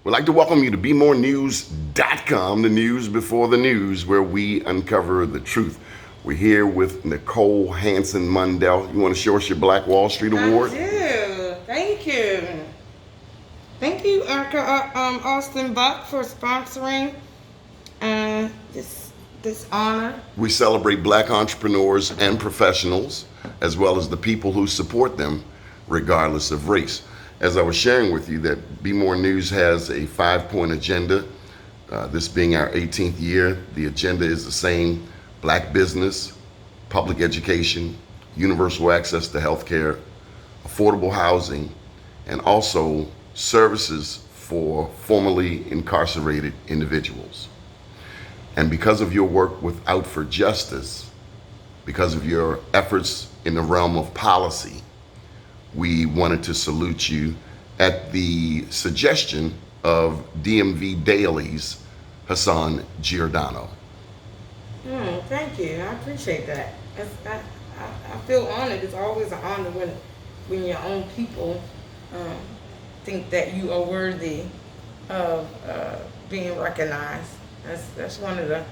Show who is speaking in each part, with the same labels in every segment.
Speaker 1: We'd like to welcome you to BeMoreNews.com, the news before the news, where we uncover the truth. We're here with Nicole Hanson-Mundell. You want to show us your Black Wall Street Award?
Speaker 2: I do. Thank you. Thank you, Erica Austin Buck, for sponsoring this honor.
Speaker 1: We celebrate Black entrepreneurs and professionals, as well as the people who support them, regardless of race. As I was sharing with you, that Be More News has a 5-point agenda. This being our 18th year, the agenda is the same: Black business, public education, universal access to healthcare, affordable housing, and also services for formerly incarcerated individuals. And because of your work with Out for Justice, because of your efforts in the realm of policy, we wanted to salute you at the suggestion of DMV Daily's Hassan Giordano.
Speaker 2: Thank you. I appreciate that. I feel honored. It's always an honor when your own people think that you are worthy of being recognized. That's one of the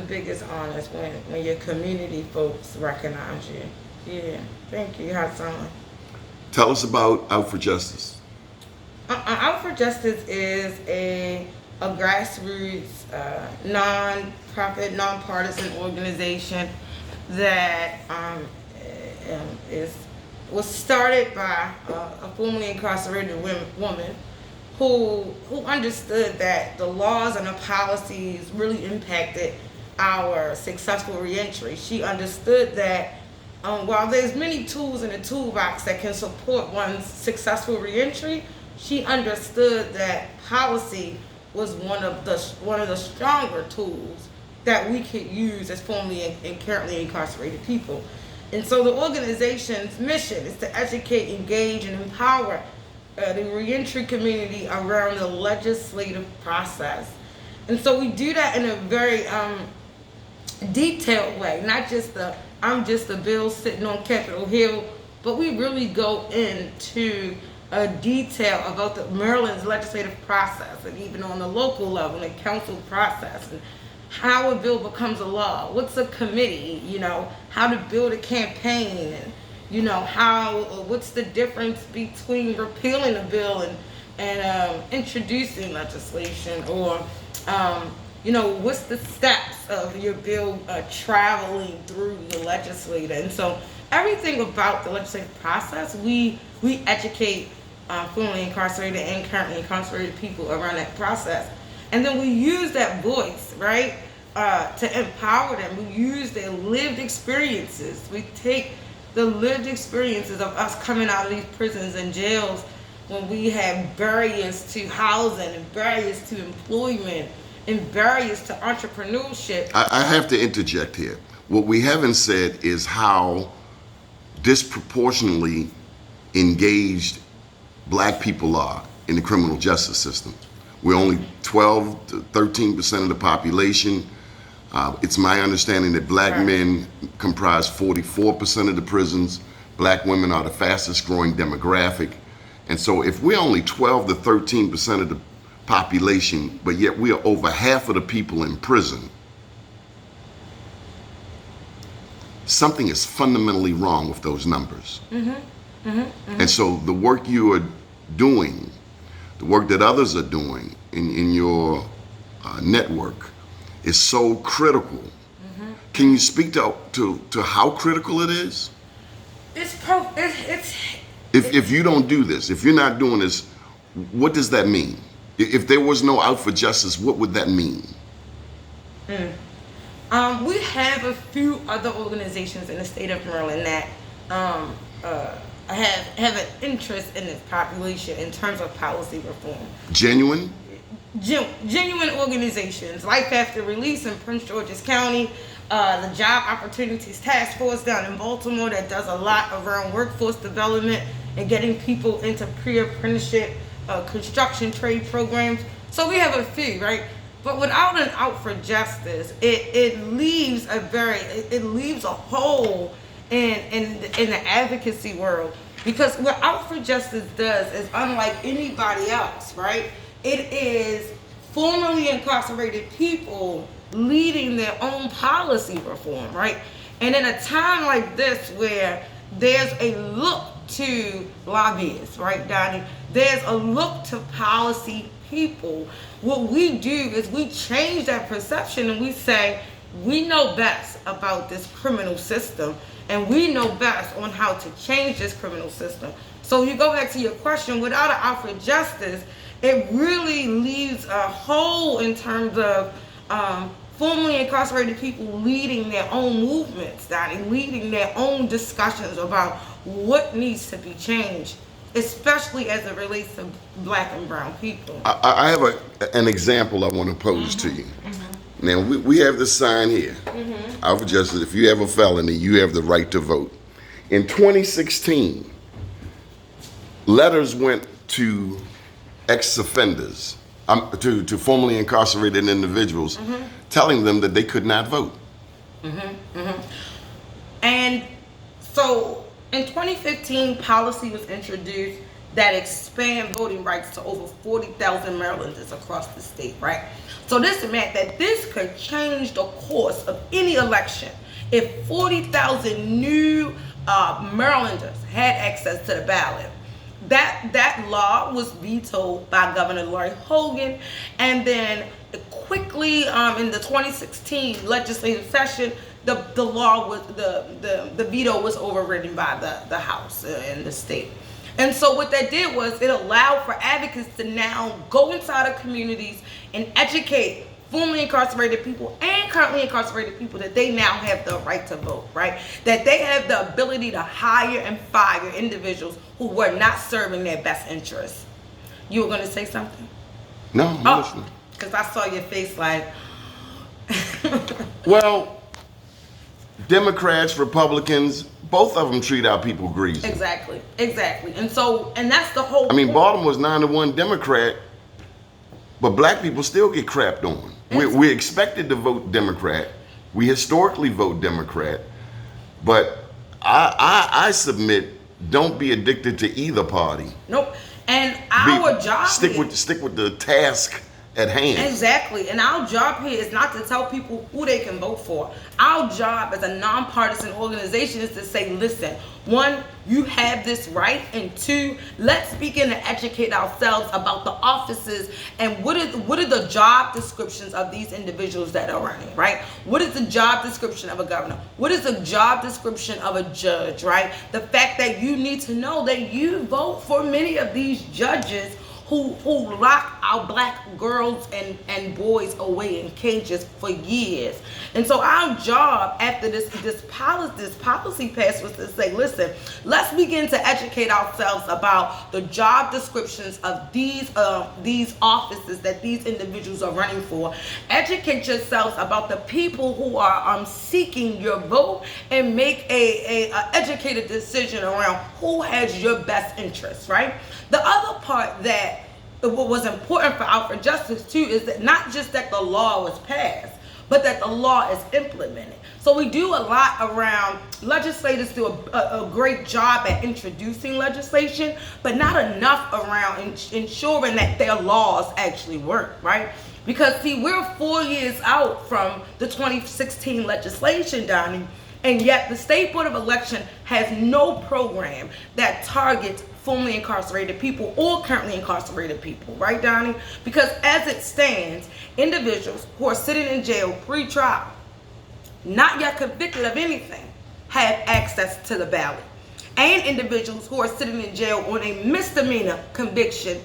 Speaker 2: biggest honors, when your community folks recognize you. Yeah. Thank you, Hassan.
Speaker 1: Tell us about Out for Justice.
Speaker 2: Out for Justice is a grassroots, non-profit, non-partisan organization that was started by a formerly incarcerated woman who understood that the laws and the policies really impacted our successful reentry. She understood that while there's many tools in the toolbox that can support one's successful reentry, she understood that policy was one of the stronger tools that we could use as formerly and currently incarcerated people. And so the organization's mission is to educate, engage, and empower the reentry community around the legislative process. And so we do that in a very detailed way, not just I'm just a bill sitting on Capitol Hill, but we really go into a detail about the Maryland's legislative process, and even on the local level, the council process, and how a bill becomes a law, what's a committee, how to build a campaign, and what's the difference between repealing a bill and introducing legislation, or what's the steps of your bill traveling through the legislature. And so everything about the legislative process, we educate formerly incarcerated and currently incarcerated people around that process. And then we use that voice, right, to empower them. We use their lived experiences. We take the lived experiences of us coming out of these prisons and jails, when we have barriers to housing and barriers to employment and barriers to entrepreneurship.
Speaker 1: I have to interject here. What we haven't said is how disproportionately engaged Black people are in the criminal justice system. We're only 12 to 13% of the population. It's my understanding that Black men comprise 44% of the prisons. Black women are the fastest growing demographic. And so if we're only 12 to 13% of the population, but yet we are over half of the people in prison, something is fundamentally wrong with those numbers. And so the work you are doing, the work that others are doing in your network is so critical. Can you speak to how critical it is? If you don't do this, if you're not doing this, what does that mean? If there was no Out for Justice, what would that mean?
Speaker 2: We have a few other organizations in the state of Maryland that have an interest in this population in terms of policy reform.
Speaker 1: Genuine
Speaker 2: organizations. Life After Release in Prince George's County, the Job Opportunities Task Force down in Baltimore that does a lot around workforce development and getting people into pre-apprenticeship, construction trade programs. So we have a few, right? But without an Out for Justice, it leaves a hole in the advocacy world, because what Out for Justice does is unlike anybody else, right? It is formerly incarcerated people leading their own policy reform, right? And in a time like this where there's a look to lobbyists, right, Donnie? There's a look to policy people. What we do is we change that perception and we say, we know best about this criminal system and we know best on how to change this criminal system. So you go back to your question, without an eye for justice, it really leaves a hole in terms of formerly incarcerated people leading their own movements, Donnie, leading their own discussions about what needs to be changed, especially as it relates to black and brown people.
Speaker 1: I have an example I want to pose to you. Now, we have this sign here. I've adjusted, if you have a felony, you have the right to vote. In 2016, letters went to ex-offenders, to formerly incarcerated individuals, telling them that they could not vote.
Speaker 2: And so in 2015, policy was introduced that expand voting rights to over 40,000 Marylanders across the state, right? So this meant that this could change the course of any election if 40,000 new Marylanders had access to the ballot. That law was vetoed by Governor Larry Hogan, and then quickly in the 2016 legislative session, the law was the veto was overridden by the House in the state. And so what that did was it allowed for advocates to now go inside of communities and educate formerly incarcerated people and currently incarcerated people that they now have the right to vote, right? That they have the ability to hire and fire individuals who were not serving their best interests. You were going to say something?
Speaker 1: No, I'm listening.
Speaker 2: Because I saw your face like...
Speaker 1: Well, Democrats, Republicans, both of them treat our people greasy.
Speaker 2: Exactly. And so, and that's the whole
Speaker 1: I mean,
Speaker 2: point.
Speaker 1: Baltimore's 9-1 Democrat, but black people still get crapped on. We're expected to vote Democrat. We historically vote Democrat. But I submit, don't be addicted to either party.
Speaker 2: Nope. And our job
Speaker 1: stick with the task at hand.
Speaker 2: Exactly. And our job here is not to tell people who they can vote for. Our job as a nonpartisan organization is to say, listen, one, you have this right, and two, let's begin to educate ourselves about the offices and what are the job descriptions of these individuals that are running, right? What is the job description of a governor? What is the job description of a judge, right? The fact that you need to know that you vote for many of these judges who lock our black girls and boys away in cages for years. And so our job after this policy pass was to say, listen, let's begin to educate ourselves about the job descriptions of these offices that these individuals are running for. Educate yourselves about the people who are seeking your vote and make a educated decision around who has your best interests, right? The other part that what was important for Out for Justice too is that not just that the law was passed, but that the law is implemented. So we do a lot around, legislators do a great job at introducing legislation, but not enough around ensuring that their laws actually work, right? Because see, we're 4 years out from the 2016 legislation, Donnie, and yet the State Board of Election has no program that targets formerly incarcerated people or currently incarcerated people, right, Donnie? Because as it stands, individuals who are sitting in jail pre-trial, not yet convicted of anything, have access to the ballot. And individuals who are sitting in jail on a misdemeanor conviction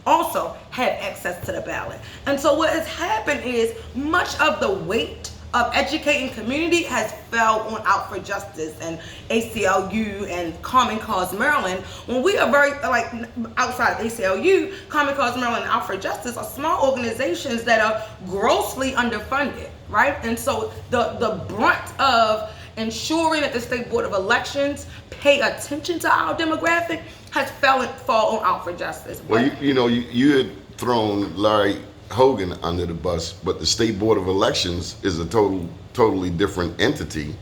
Speaker 2: also have access to the ballot. And so what has happened is much of the weight of educating community has fell on Out for Justice and ACLU and Common Cause Maryland, when we are very, like, outside of ACLU, Common Cause Maryland and Out for Justice are small organizations that are grossly underfunded, right? And so the brunt of ensuring that the State Board of Elections pay attention to our demographic has fall on Out for Justice.
Speaker 1: Well, you had thrown Larry Hogan under the bus, but the State Board of Elections is a totally different entity,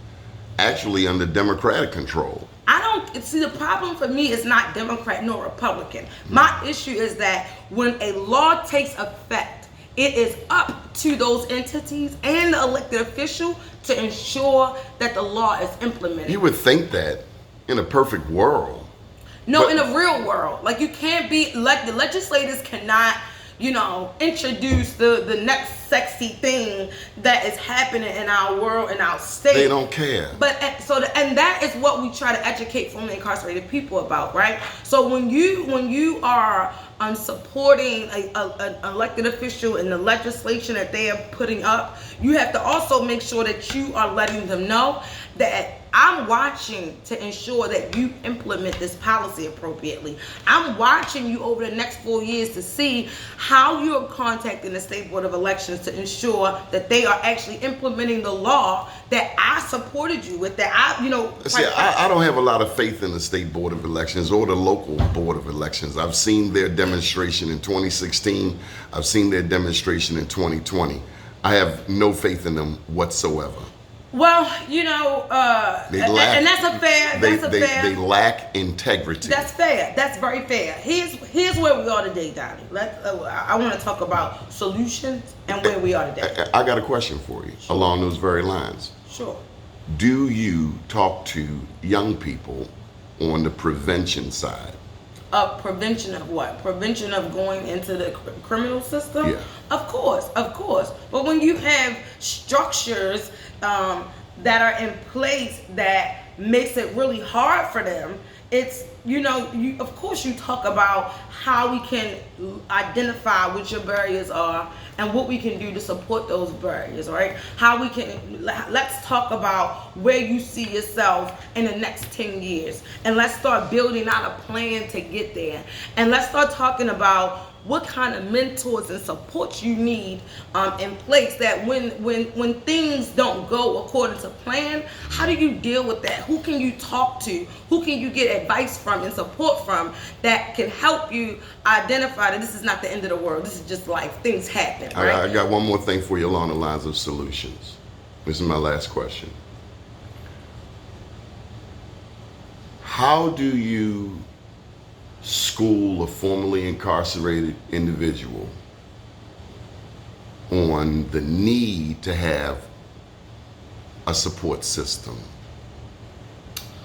Speaker 1: actually under Democratic control.
Speaker 2: I don't see, the problem for me is not Democrat nor Republican. My issue is that when a law takes effect, it is up to those entities and the elected official to ensure that the law is implemented.
Speaker 1: You would think that in a perfect world.
Speaker 2: No, in a real world. Like, you can't be, like, the legislators cannot, introduce the next sexy thing that is happening in our world, in our state.
Speaker 1: They don't care.
Speaker 2: But and that is what we try to educate formerly incarcerated people about, right? So when you are supporting an elected official in the legislation that they are putting up, you have to also make sure that you are letting them know that I'm watching to ensure that you implement this policy appropriately. I'm watching you over the next 4 years to see how you're contacting the State Board of Elections to ensure that they are actually implementing the law that I supported you with, that
Speaker 1: I don't have a lot of faith in the State Board of Elections or the local Board of Elections. I've seen their demonstration in 2016. I've seen their demonstration in 2020. I have no faith in them whatsoever.
Speaker 2: Well, and that's a fair.
Speaker 1: They lack integrity.
Speaker 2: That's fair. That's very fair. Here's where we are today, Donnie. I want to talk about solutions and where we are today.
Speaker 1: I got a question for you along those very lines.
Speaker 2: Sure.
Speaker 1: Do you talk to young people on the prevention side?
Speaker 2: Prevention of what? Prevention of going into the criminal system?
Speaker 1: Yeah.
Speaker 2: Of course. But when you have structures that are in place that makes it really hard for them, it's, you of course you talk about how we can identify what your barriers are and what we can do to support those barriers, right? Let's talk about where you see yourself in the next 10 years. And let's start building out a plan to get there. And let's start talking about what kind of mentors and support you need in place, that when things don't go according to plan, how do you deal with that? Who can you talk to? Who can you get advice from and support from that can help you identify that this is not the end of the world? This is just life. Things happen, right?
Speaker 1: I got one more thing for you along the lines of solutions. This is my last question. How do you school a formerly incarcerated individual on the need to have a support system?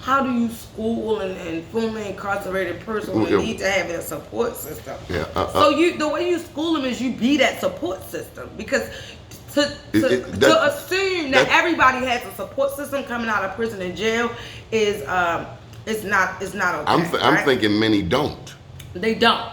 Speaker 2: How do you school and formerly incarcerated person on the need to have a support system?
Speaker 1: Yeah.
Speaker 2: So the way you school them is you be that support system, because to assume that everybody has a support system coming out of prison and jail is not okay.
Speaker 1: I'm thinking many don't.
Speaker 2: They don't.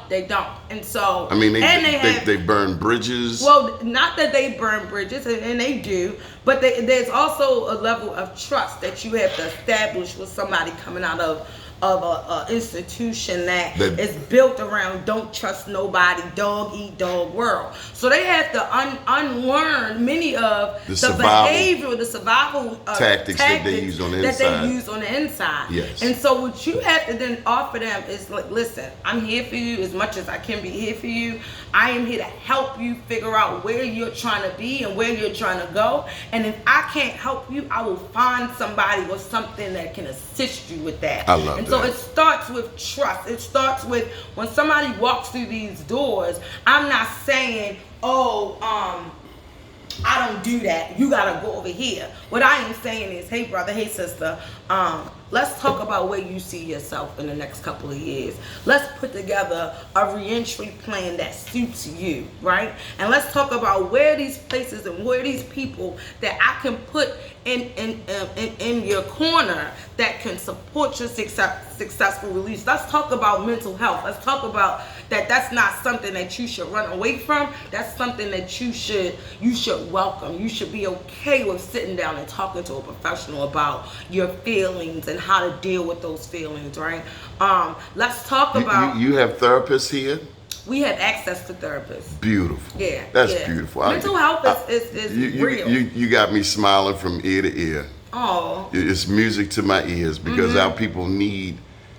Speaker 2: And so,
Speaker 1: I mean, they burn bridges.
Speaker 2: Well, not that they burn bridges, and they do, but there's also a level of trust that you have to establish with somebody coming out of a institution that is built around don't trust nobody, dog eat dog world. So they have to unlearn many of the survival
Speaker 1: tactics that they use on the inside.
Speaker 2: Yes. And so what you have to then offer them is like, listen, I'm here for you as much as I can be here for you. I am here to help you figure out where you're trying to be and where you're trying to go. And if I can't help you, I will find somebody or something that can assist you with that.
Speaker 1: I love that.
Speaker 2: So it starts with trust. It starts with when somebody walks through these doors, I'm not saying, I don't do that. You gotta go over here. What I am saying is, hey brother, hey sister, let's talk about where you see yourself in the next couple of years. Let's put together a reentry plan that suits you, right? And let's talk about where these places and where these people that I can put in your corner that can support your successful release. Let's talk about mental health. Let's talk about that's not something that you should run away from. That's something that you should welcome. You should be okay with sitting down and talking to a professional about your feelings and how to deal with those feelings, right? Let's talk about...
Speaker 1: You have therapists here?
Speaker 2: We have access to therapists.
Speaker 1: Beautiful.
Speaker 2: Yeah.
Speaker 1: That's beautiful.
Speaker 2: Mental health is real.
Speaker 1: You got me smiling from ear to ear.
Speaker 2: Oh.
Speaker 1: It's music to my ears because our people need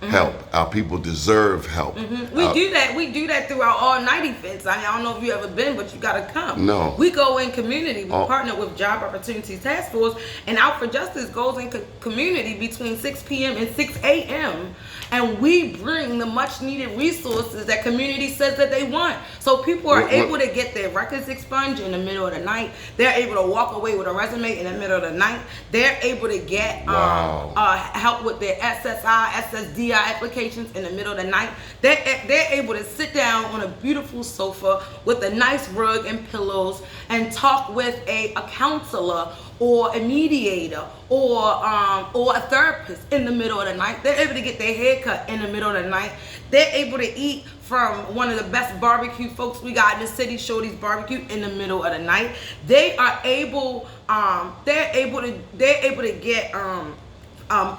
Speaker 1: help. Our people deserve help.
Speaker 2: We do that. We do that through our all-night events. I don't know if you ever been, but you gotta come.
Speaker 1: No.
Speaker 2: We go in community. We partner with Job Opportunity Task Force, and Out for Justice goes in community between 6 p.m. and 6 a.m. And we bring the much-needed resources that community says that they want. So people are able to get their records expunged in the middle of the night. They're able to walk away with a resume in the middle of the night. They're able to get help with their SSI, SSDI applications in the middle of the night. They're able to sit down on a beautiful sofa with a nice rug and pillows and talk with a counselor or a mediator or a therapist in the middle of the night. They're able to get their hair cut in the middle of the night. They're able to eat from one of the best barbecue folks we got in the city, Shorty's Barbecue, in the middle of the night. They are able they're able to get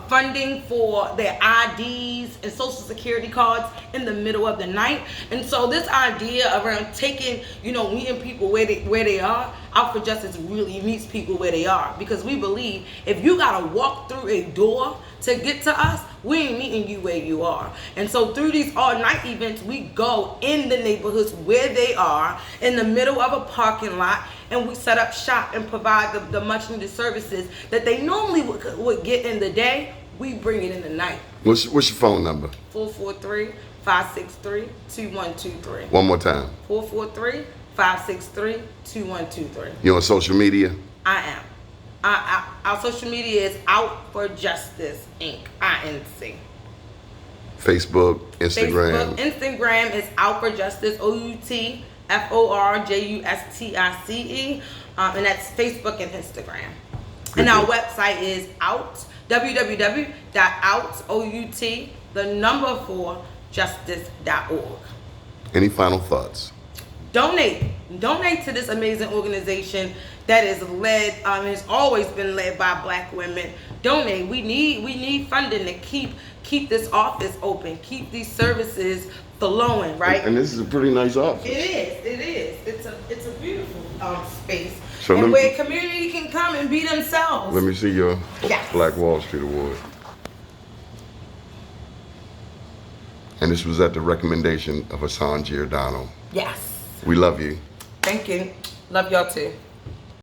Speaker 2: funding for their IDs and social security cards in the middle of the night. And so this idea around taking, meeting people where they are, Out for Justice really meets people where they are, because we believe if you gotta walk through a door to get to us, we ain't meeting you where you are. And so through these all-night events, we go in the neighborhoods where they are, in the middle of a parking lot, and we set up shop and provide the much-needed services that they normally would get in the day. We bring it in the night.
Speaker 1: What's your phone number?
Speaker 2: 443-563-2123.
Speaker 1: One more time.
Speaker 2: 443-563-2123.
Speaker 1: You on social media?
Speaker 2: I am. Our social media is Out for Justice Inc. INC.
Speaker 1: Facebook, Instagram.
Speaker 2: Instagram is Out for Justice, OUTFORJUSTICE, and that's Facebook and Instagram. And our website is www.out4justice.org.
Speaker 1: Any final thoughts?
Speaker 2: Donate to this amazing organization that is led, has always been led by Black women. Donate. We need funding to keep this office open, keep these services flowing, right?
Speaker 1: And this is a pretty nice office.
Speaker 2: It is. It's a beautiful space,
Speaker 1: So
Speaker 2: and where community can come and be themselves.
Speaker 1: Let me see your
Speaker 2: Yes.
Speaker 1: Black Wall Street Award. And this was at the recommendation of Hassan Giordano.
Speaker 2: Yes.
Speaker 1: We love you.
Speaker 2: Thank you. Love y'all too.